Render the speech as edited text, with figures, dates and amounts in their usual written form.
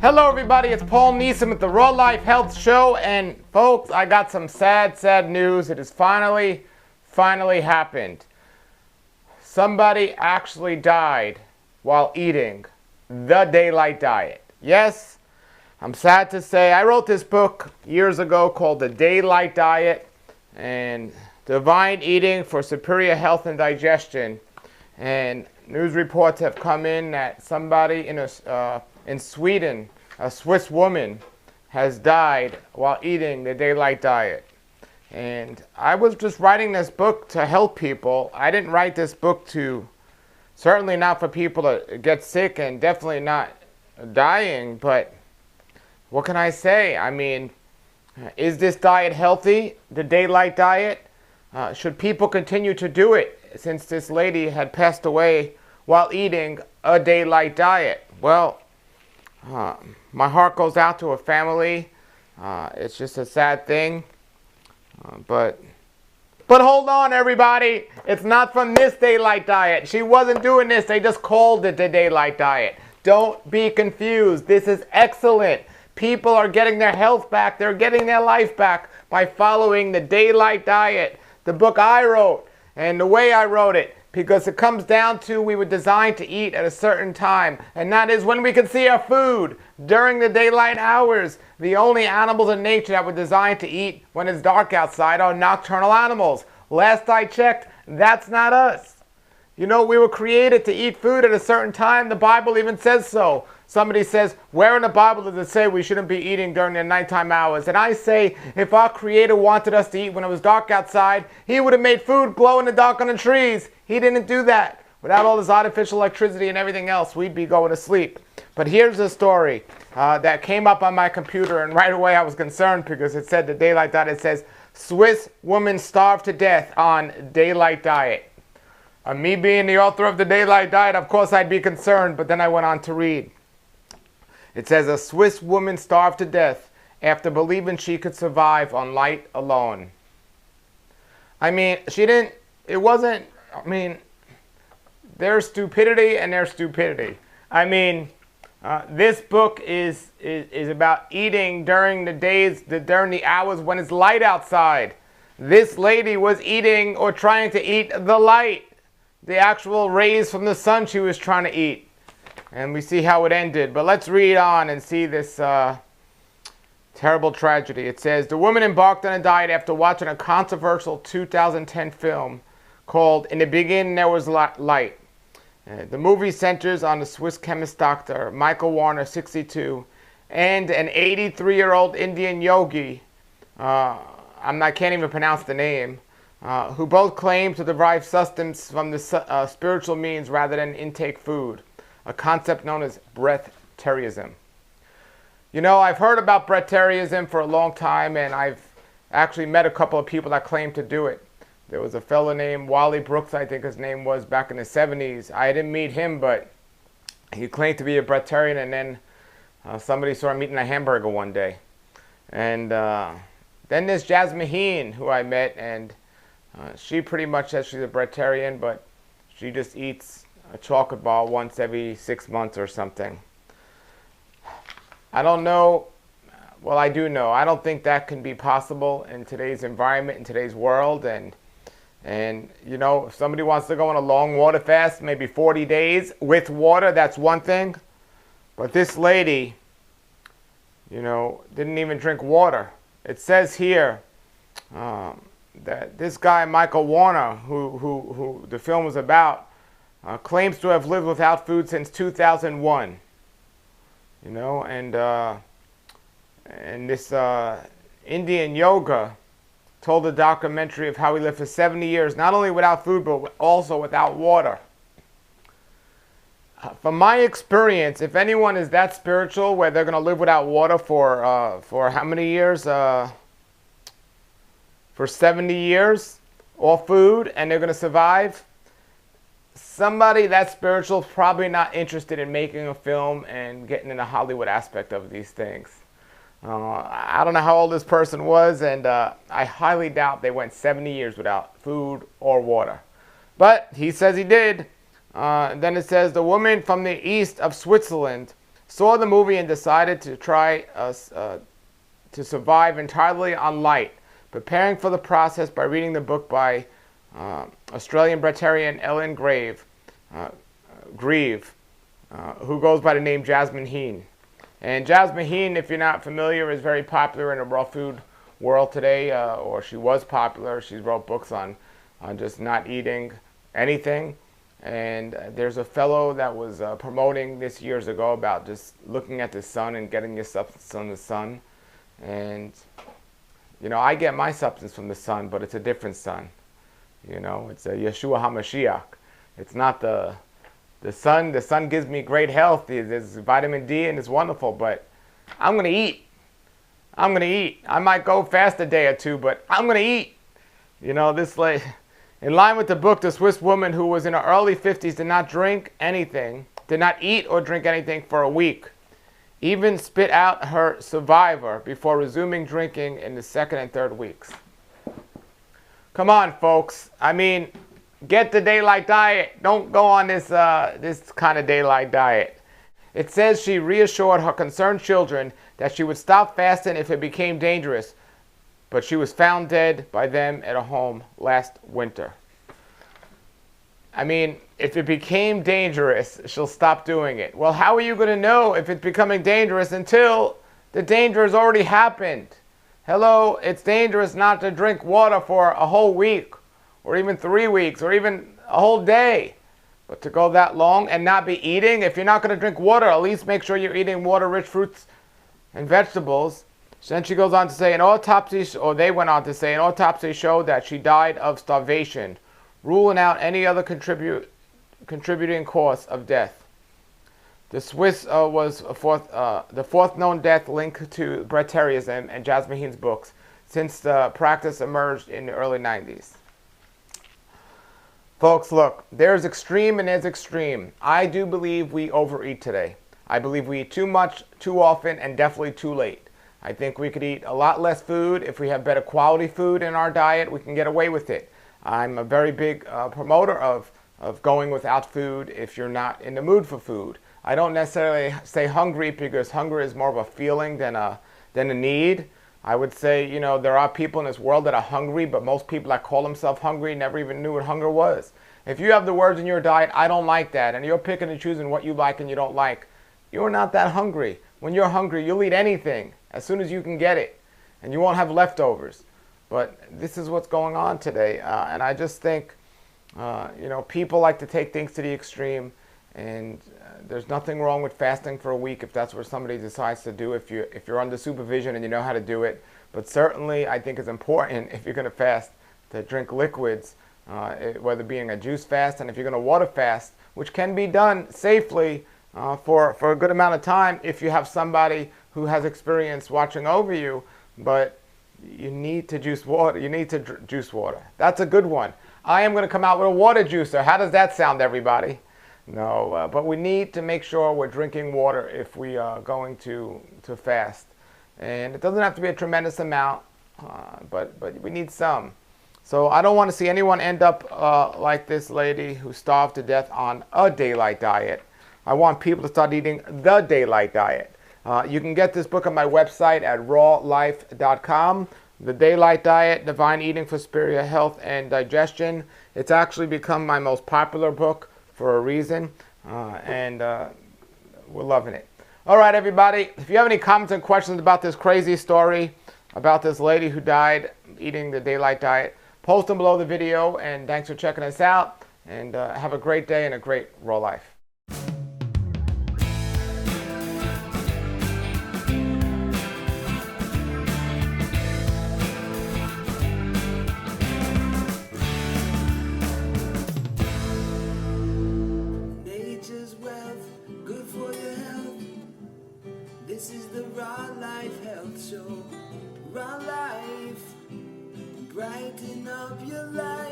Hello everybody, it's Paul Neeson with the Raw Life Health Show, and folks, I got some sad news. It has finally happened. Somebody actually died while eating the daylight diet. Yes, I'm sad to say, I wrote this book years ago called The Daylight Diet and Divine Eating for Superior Health and Digestion. And news reports have come in that somebody in Sweden, a Swiss woman, has died while eating the daylight diet. And I was just writing this book to help people. I didn't write this book certainly not for people to get sick and definitely not dying, but what can I say? I mean, is this diet healthy, the daylight diet? Should people continue to do it since this lady had passed away while eating a daylight diet? Well, my heart goes out to her family. It's just a sad thing. But hold on, everybody. It's not from this daylight diet. She wasn't doing this. They just called it the daylight diet. Don't be confused. This is excellent. People are getting their health back. They're getting their life back by following the daylight diet. The book I wrote and the way I wrote it, because it comes down to we were designed to eat at a certain time, and that is when we can see our food during the daylight hours. The only animals in nature that were designed to eat when it's dark outside are nocturnal animals. Last I checked, that's not us. You know, we were created to eat food at a certain time. The Bible even says so. Somebody says, where in the Bible does it say we shouldn't be eating during the nighttime hours? And I say, if our Creator wanted us to eat when it was dark outside, He would have made food glow in the dark on the trees. He didn't do that. Without all this artificial electricity and everything else, we'd be going to sleep. But here's the story that came up on my computer, and right away I was concerned because it said the daylight diet. It says, Swiss woman starved to death on daylight diet. Me being the author of the daylight diet, of course I'd be concerned, but then I went on to read. It says, a Swiss woman starved to death after believing she could survive on light alone. I mean, there's stupidity and there's stupidity. I mean, this book is about eating during during the hours when it's light outside. This lady was eating or trying to eat the light, the actual rays from the sun she was trying to eat. And we see how it ended. But let's read on and see this terrible tragedy. It says, the woman embarked on a diet after watching a controversial 2010 film called In the Beginning There Was Light. The movie centers on the Swiss chemist Dr. Michael Warner, 62, and an 83-year-old Indian yogi, I can't even pronounce the name, who both claim to derive sustenance from the spiritual means rather than intake food, a concept known as breatharianism. You know, I've heard about breatharianism for a long time, and I've actually met a couple of people that claim to do it. There was a fellow named Wally Brooks, I think his name was, back in the 70s. I didn't meet him, but he claimed to be a breatharian, and then somebody saw him eating a hamburger one day. And then there's Jasmine Heen, who I met, and she pretty much says she's a breatharian, but she just eats a chocolate bar once every 6 months or something. I don't know. Well, I do know. I don't think that can be possible in today's environment, in today's world. And you know, if somebody wants to go on a long water fast, maybe 40 days with water, that's one thing. But this lady, you know, didn't even drink water. It says here that this guy, Michael Warner, who the film was about, claims to have lived without food since 2001. You know, and this Indian yoga told a documentary of how he lived for 70 years, not only without food, but also without water. From my experience, if anyone is that spiritual where they're going to live without water for how many years? For 70 years, or food, and they're going to survive, somebody that spiritual is probably not interested in making a film and getting in the Hollywood aspect of these things. I don't know how old this person was, and I highly doubt they went 70 years without food or water. But he says he did. Then it says, the woman from the east of Switzerland saw the movie and decided to try to survive entirely on light, preparing for the process by reading the book by Australian breatharian Ellen Grieve, who goes by the name Jasmine Heen. And Jasmine Heen, if you're not familiar, is very popular in the raw food world today, or she was popular. She wrote books on just not eating anything. And there's a fellow that was promoting this years ago about just looking at the sun and getting your substance from the sun. And, you know, I get my substance from the sun, but it's a different sun. You know, it's a Yeshua HaMashiach. It's not the sun. The sun gives me great health. There's vitamin D and it's wonderful, but I'm going to eat. I'm going to eat. I might go fast a day or two, but I'm going to eat. You know, this like, in line with the book, the Swiss woman who was in her early 50s did not drink anything, did not eat or drink anything for a week. Even spit out her survivor before resuming drinking in the second and third weeks. Come on, folks. I mean, get the daylight diet. Don't go on this kind of daylight diet. It says she reassured her concerned children that she would stop fasting if it became dangerous, but she was found dead by them at a home last winter. I mean, if it became dangerous, she'll stop doing it. Well, how are you going to know if it's becoming dangerous until the danger has already happened? Hello, it's dangerous not to drink water for a whole week, or even 3 weeks, or even a whole day. But to go that long and not be eating, if you're not going to drink water, at least make sure you're eating water-rich fruits and vegetables. Then she goes on to say, an autopsy, or they went on to say, an autopsy showed that she died of starvation, ruling out any other contributing cause of death. The Swiss was the fourth known death linked to breatharianism and Jasmine Heen's books since the practice emerged in the early 90s. Folks, look, there's extreme and there's extreme. I do believe we overeat today. I believe we eat too much, too often, and definitely too late. I think we could eat a lot less food. If we have better quality food in our diet, we can get away with it. I'm a very big promoter of going without food if you're not in the mood for food. I don't necessarily say hungry because hunger is more of a feeling than a need. I would say, you know, there are people in this world that are hungry, but most people that call themselves hungry never even knew what hunger was. If you have the words in your diet, I don't like that, and you're picking and choosing what you like and you don't like, you're not that hungry. When you're hungry, you'll eat anything as soon as you can get it, and you won't have leftovers. But this is what's going on today, and I just think, you know, people like to take things to the extreme, and there's nothing wrong with fasting for a week if that's what somebody decides to do, if you're under supervision and you know how to do it. But certainly, I think it's important if you're going to fast to drink liquids, whether being a juice fast, and if you're going to water fast, which can be done safely for a good amount of time if you have somebody who has experience watching over you. But you need to juice water. You need to juice water. That's a good one. I am going to come out with a water juicer. How does that sound, everybody? No, but we need to make sure we're drinking water if we are going to fast. And it doesn't have to be a tremendous amount, but we need some. So I don't want to see anyone end up like this lady who starved to death on a daylight diet. I want people to start eating the daylight diet. You can get this book on my website at rawlife.com. The Daylight Diet, Divine Eating for Superior Health and Digestion. It's actually become my most popular book for a reason, and we're loving it. All right, everybody, if you have any comments and questions about this crazy story about this lady who died eating the Daylight Diet, post them below the video, and thanks for checking us out, and have a great day and a great raw life. This is the Raw Life Health Show. Raw Life, brighten up your life.